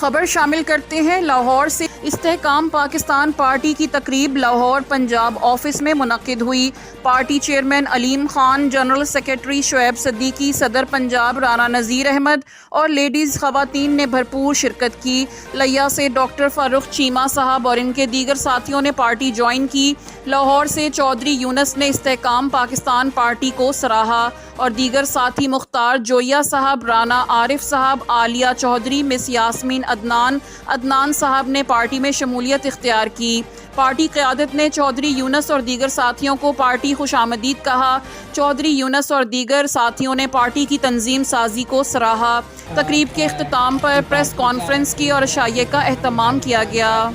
خبر شامل کرتے ہیں لاہور سے۔ استحکام پاکستان پارٹی کی تقریب لاہور پنجاب آفس میں منعقد ہوئی۔ پارٹی چیئرمین علیم خان، جنرل سیکرٹری شعیب صدیقی، صدر پنجاب رانا نذیر احمد اور لیڈیز خواتین نے بھرپور شرکت کی۔ لیا سے ڈاکٹر فاروق چیمہ صاحب اور ان کے دیگر ساتھیوں نے پارٹی جوائن کی۔ لاہور سے چودھری یونس نے استحکام پاکستان پارٹی کو سراہا اور دیگر ساتھی مختار جویا صاحب، رانا عارف صاحب، عالیہ چودھری، مس یاسمین عدنان صاحب نے پارٹی میں شمولیت اختیار کی۔ پارٹی قیادت نے چودھری یونس اور دیگر ساتھیوں کو پارٹی خوش آمدید کہا۔ چودھری یونس اور دیگر ساتھیوں نے پارٹی کی تنظیم سازی کو سراہا۔ تقریب کے اختتام پر پریس کانفرنس کی اور عشائیے کا اہتمام کیا گیا۔